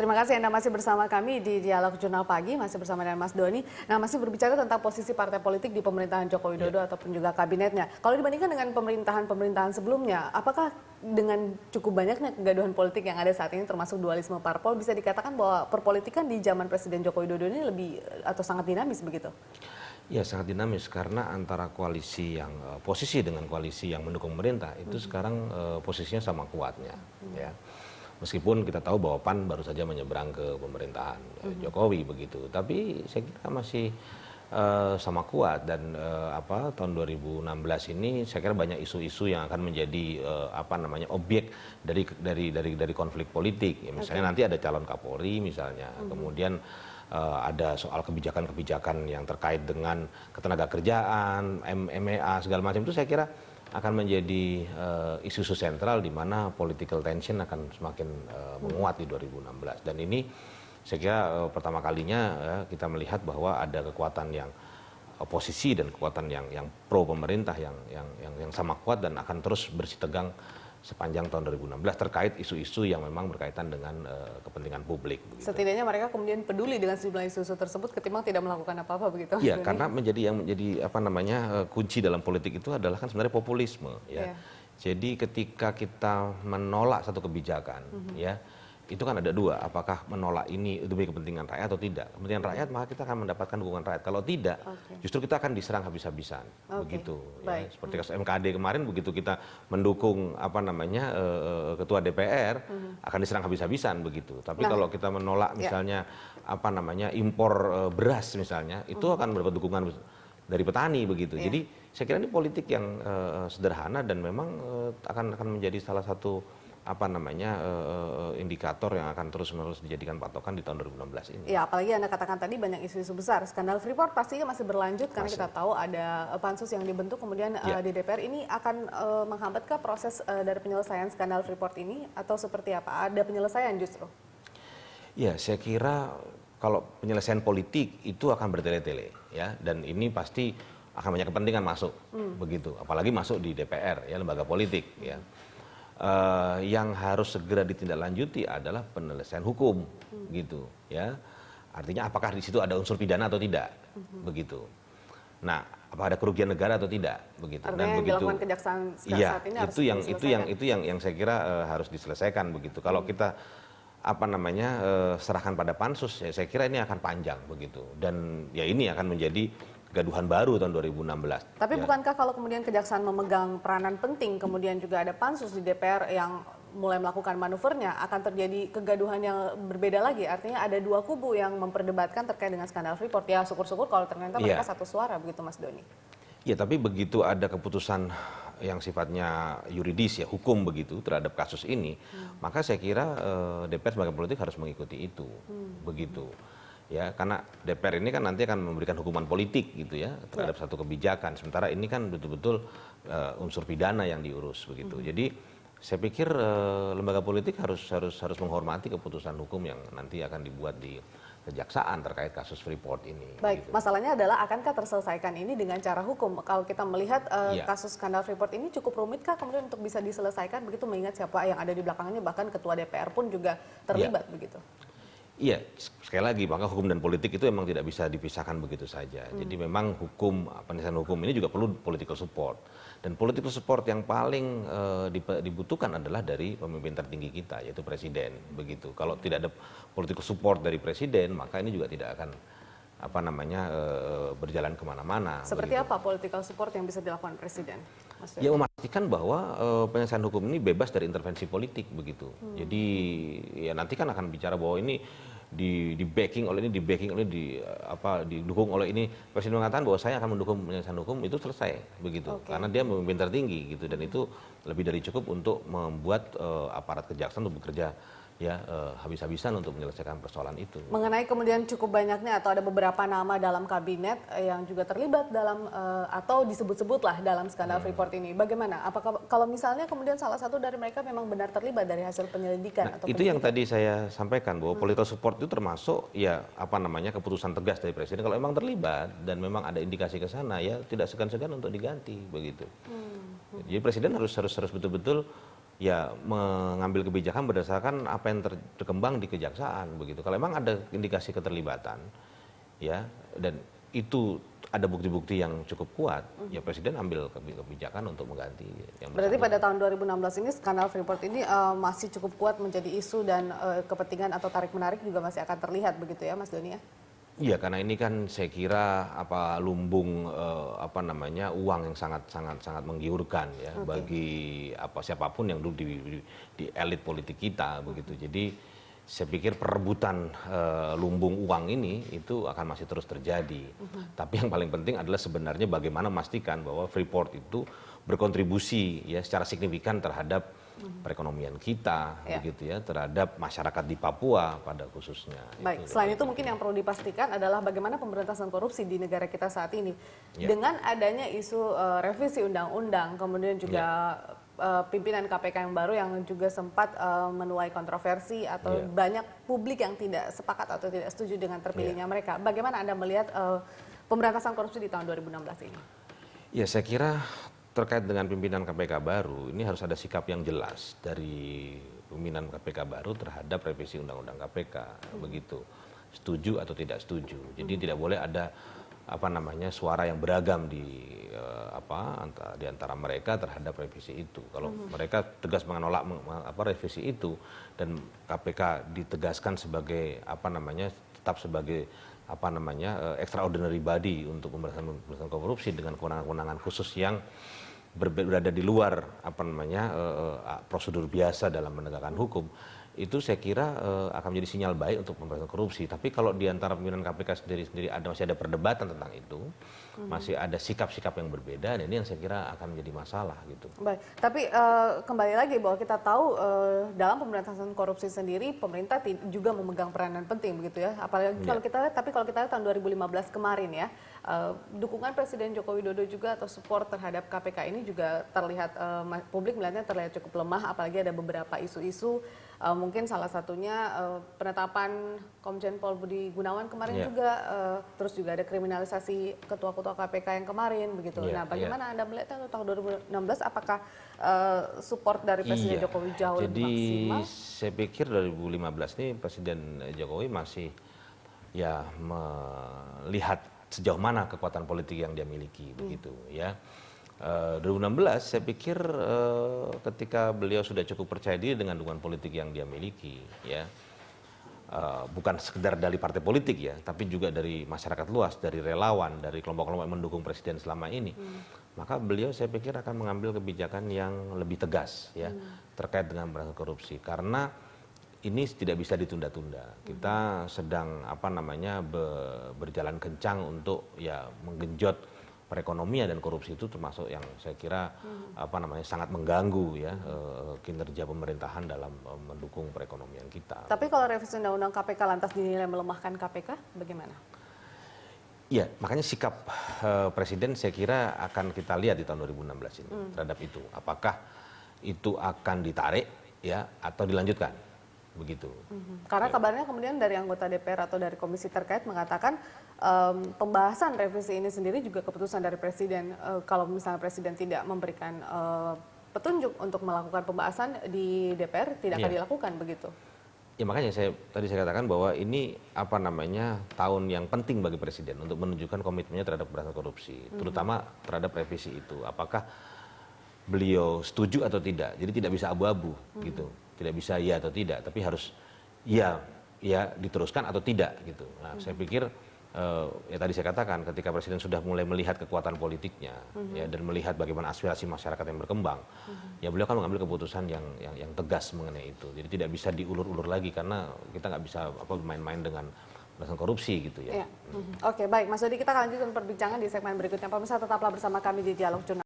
terima kasih Anda masih bersama kami di Dialog Jurnal Pagi, masih bersama dengan Mas Doni. Nah, masih berbicara tentang posisi partai politik di pemerintahan Joko Widodo ataupun juga kabinetnya. Kalau dibandingkan dengan pemerintahan-pemerintahan sebelumnya, apakah dengan cukup banyaknya kegaduhan politik yang ada saat ini termasuk dualisme parpol, bisa dikatakan bahwa perpolitikan di zaman Presiden Joko Widodo ini lebih atau sangat dinamis begitu? Ya, sangat dinamis karena antara koalisi yang posisi dengan koalisi yang mendukung pemerintah itu sekarang posisinya sama kuatnya, ya. Meskipun kita tahu bahwa PAN baru saja menyeberang ke pemerintahan Jokowi begitu, tapi saya kira masih sama kuat dan tahun 2016 ini saya kira banyak isu-isu yang akan menjadi objek dari konflik politik. Ya, misalnya nanti ada calon Kapolri misalnya, kemudian ada soal kebijakan-kebijakan yang terkait dengan ketenagakerjaan, MEA segala macam itu saya kira akan menjadi isu-isu sentral di mana political tension akan semakin menguat di 2016. Dan ini saya kira pertama kalinya kita melihat bahwa ada kekuatan yang oposisi dan kekuatan yang pro pemerintah yang sama kuat dan akan terus bersitegang sepanjang tahun 2016 terkait isu-isu yang memang berkaitan dengan kepentingan publik. Begitu. Setidaknya mereka kemudian peduli dengan sejumlah isu-isu tersebut ketimbang tidak melakukan apa-apa begitu. Iya, karena menjadi kunci dalam politik itu adalah kan sebenarnya populisme, ya. Jadi ketika kita menolak satu kebijakan, ya, itu kan ada dua, apakah menolak ini demi kepentingan rakyat atau tidak. Kepentingan rakyat maka kita akan mendapatkan dukungan rakyat. Kalau tidak, justru kita akan diserang habis-habisan, begitu. Ya. Seperti kasus MKD kemarin, begitu kita mendukung ketua DPR, akan diserang habis-habisan, begitu. Tapi kalau kita menolak misalnya impor beras misalnya, itu akan mendapat dukungan dari petani, begitu. Jadi saya kira ini politik yang sederhana dan memang akan menjadi salah satu indikator yang akan terus-menerus dijadikan patokan di tahun 2016 ini. Ya, apalagi Anda katakan tadi banyak isu-isu besar. Skandal Freeport pastinya masih berlanjut karena kita tahu ada pansus yang dibentuk kemudian di DPR ini akan menghambatkah proses dari penyelesaian skandal Freeport ini atau seperti apa? Ada penyelesaian justru? Ya, saya kira kalau penyelesaian politik itu akan bertele-tele, ya, dan ini pasti akan banyak kepentingan masuk, begitu. Apalagi masuk di DPR, ya, lembaga politik, ya. Yang harus segera ditindaklanjuti adalah penyelesaian hukum, gitu, ya. Artinya apakah di situ ada unsur pidana atau tidak, begitu. Nah, apa ada kerugian negara atau tidak, begitu. Artinya dan yang begitu. Dilakukan kejaksaan saat ini harus itu yang saya kira harus diselesaikan, begitu. Kalau kita serahkan pada pansus, ya, saya kira ini akan panjang, begitu. Dan ya ini akan menjadi kegaduhan baru tahun 2016. Tapi bukankah kalau kemudian kejaksaan memegang peranan penting, kemudian juga ada pansus di DPR yang mulai melakukan manuvernya, akan terjadi kegaduhan yang berbeda lagi? Artinya ada dua kubu yang memperdebatkan terkait dengan skandal Freeport. Ya syukur-syukur kalau ternyata mereka satu suara, begitu Mas Doni. Ya, tapi begitu ada keputusan yang sifatnya yuridis, ya, hukum begitu terhadap kasus ini, maka saya kira DPR sebagai politik harus mengikuti itu, begitu. Ya, karena DPR ini kan nanti akan memberikan hukuman politik, gitu, ya, terhadap satu kebijakan. Sementara ini kan betul-betul unsur pidana yang diurus, begitu. Jadi saya pikir lembaga politik harus menghormati keputusan hukum yang nanti akan dibuat di kejaksaan terkait kasus Freeport ini. Baik, gitu. Masalahnya adalah akankah terselesaikan ini dengan cara hukum? Kalau kita melihat kasus skandal Freeport ini cukup rumitkah kemudian untuk bisa diselesaikan begitu, mengingat siapa yang ada di belakangnya, bahkan ketua DPR pun juga terlibat begitu? Iya, sekali lagi, maka hukum dan politik itu memang tidak bisa dipisahkan begitu saja. Jadi memang penyelesaian hukum ini juga perlu political support. Dan political support yang paling dibutuhkan adalah dari pemimpin tertinggi kita, yaitu presiden, begitu. Kalau tidak ada political support dari presiden, maka ini juga tidak akan berjalan kemana-mana. Seperti begitu. apa political support yang bisa dilakukan presiden? Ya, memastikan bahwa penyelesaian hukum ini bebas dari intervensi politik, begitu. Jadi ya nanti kan akan bicara bahwa ini di backing oleh ini, didukung oleh ini. Presiden mengatakan bahwa saya akan mendukung penyelesaian hukum, itu selesai, begitu. Karena dia memimpin tertinggi, gitu, dan itu lebih dari cukup untuk membuat aparat kejaksaan untuk bekerja habis-habisan untuk menyelesaikan persoalan itu. Mengenai kemudian cukup banyaknya atau ada beberapa nama dalam kabinet yang juga terlibat dalam atau disebut-sebutlah dalam skandal Freeport ini, bagaimana? Apakah kalau misalnya kemudian salah satu dari mereka memang benar terlibat dari hasil penyelidikan? Itu yang tadi saya sampaikan, bahwa political support itu termasuk keputusan tegas dari presiden. Kalau memang terlibat dan memang ada indikasi ke sana, ya tidak segan-segan untuk diganti, begitu. Jadi presiden harus betul-betul ya mengambil kebijakan berdasarkan apa yang berkembang di kejaksaan begitu. Kalau memang ada indikasi keterlibatan, ya, dan itu ada bukti-bukti yang cukup kuat, ya Presiden ambil kebijakan untuk mengganti yang Berarti pada bersangkutan. tahun 2016 ini skandal Freeport ini masih cukup kuat menjadi isu dan kepentingan atau tarik-menarik juga masih akan terlihat begitu ya Mas Doni ya? Iya, karena ini kan saya kira lumbung apa namanya uang yang sangat menggiurkan ya bagi siapapun yang dulu di elit politik kita begitu. Jadi saya pikir perebutan lumbung uang ini itu akan masih terus terjadi. Tapi yang paling penting adalah sebenarnya bagaimana memastikan bahwa Freeport itu berkontribusi ya secara signifikan terhadap perekonomian kita, begitu ya, terhadap masyarakat di Papua pada khususnya. Baik, selain itu mungkin yang perlu dipastikan adalah bagaimana pemberantasan korupsi di negara kita saat ini. Dengan adanya isu revisi undang-undang, kemudian juga pimpinan KPK yang baru yang juga sempat menuai kontroversi atau banyak publik yang tidak sepakat atau tidak setuju dengan terpilihnya mereka. Bagaimana Anda melihat pemberantasan korupsi di tahun 2016 ini? Ya, saya kira terkait dengan pimpinan KPK baru, ini harus ada sikap yang jelas dari pimpinan KPK baru terhadap revisi Undang-Undang KPK, begitu. Setuju atau tidak setuju. Jadi tidak boleh ada suara yang beragam di antara mereka terhadap revisi itu. Kalau mereka tegas menolak revisi itu dan KPK ditegaskan sebagai tetap sebagai extraordinary body untuk pemberantasan korupsi dengan kewenangan-kewenangan khusus yang berada di luar prosedur biasa dalam menegakkan hukum, itu saya kira akan menjadi sinyal baik untuk pemberantasan korupsi. Tapi kalau di antara pimpinan KPK sendiri masih ada perdebatan tentang itu, masih ada sikap-sikap yang berbeda, dan ini yang saya kira akan menjadi masalah gitu. Baik, tapi kembali lagi bahwa kita tahu dalam pemberantasan korupsi sendiri pemerintah juga memegang peranan penting begitu ya. Apalagi kalau kita lihat tahun 2015 kemarin ya, dukungan Presiden Joko Widodo juga atau support terhadap KPK ini juga terlihat publik melihatnya terlihat cukup lemah, apalagi ada beberapa isu-isu mungkin salah satunya penetapan Komjen Pol Budi Gunawan kemarin juga, terus juga ada kriminalisasi ketua-ketua KPK yang kemarin begitu. Nah, bagaimana Anda melihatnya tahun 2016 apakah support dari Presiden Jokowi jauh lebih maksimal? Jadi saya pikir 2015 ini Presiden Jokowi masih melihat sejauh mana kekuatan politik yang dia miliki begitu ya. 2016 saya pikir ketika beliau sudah cukup percaya diri dengan dukungan politik yang dia miliki ya, bukan sekedar dari partai politik ya, tapi juga dari masyarakat luas, dari relawan, dari kelompok-kelompok yang mendukung presiden selama ini, maka beliau saya pikir akan mengambil kebijakan yang lebih tegas ya terkait dengan pemberantasan korupsi, karena ini tidak bisa ditunda-tunda. Kita sedang berjalan kencang untuk menggenjot perekonomian, dan korupsi itu termasuk yang saya kira sangat mengganggu ya kinerja pemerintahan dalam mendukung perekonomian kita. Tapi kalau revisi Undang-Undang KPK lantas dinilai melemahkan KPK, bagaimana? Iya, makanya sikap Presiden saya kira akan kita lihat di tahun 2016 ini terhadap itu. Apakah itu akan ditarik ya atau dilanjutkan? Begitu. Karena kabarnya kemudian dari anggota DPR atau dari komisi terkait mengatakan pembahasan revisi ini sendiri juga keputusan dari Presiden. Kalau misalnya Presiden tidak memberikan petunjuk untuk melakukan pembahasan di DPR, tidak akan dilakukan begitu. Ya, makanya tadi saya katakan bahwa ini tahun yang penting bagi Presiden untuk menunjukkan komitmennya terhadap pemberantasan korupsi, terutama terhadap revisi itu. Apakah beliau setuju atau tidak? Jadi tidak bisa abu-abu gitu. Tidak bisa ya atau tidak, tapi harus ya diteruskan atau tidak gitu. Nah, saya pikir tadi saya katakan ketika Presiden sudah mulai melihat kekuatan politiknya ya, dan melihat bagaimana aspirasi masyarakat yang berkembang, ya beliau akan mengambil keputusan yang tegas mengenai itu. Jadi tidak bisa diulur-ulur lagi, karena kita nggak bisa main-main dengan pemberantasan korupsi gitu ya. Oke, baik Mas Dodi, kita akan lanjutkan perbincangan di segmen berikutnya. Pemirsa tetaplah bersama kami di Dialog Jurnal.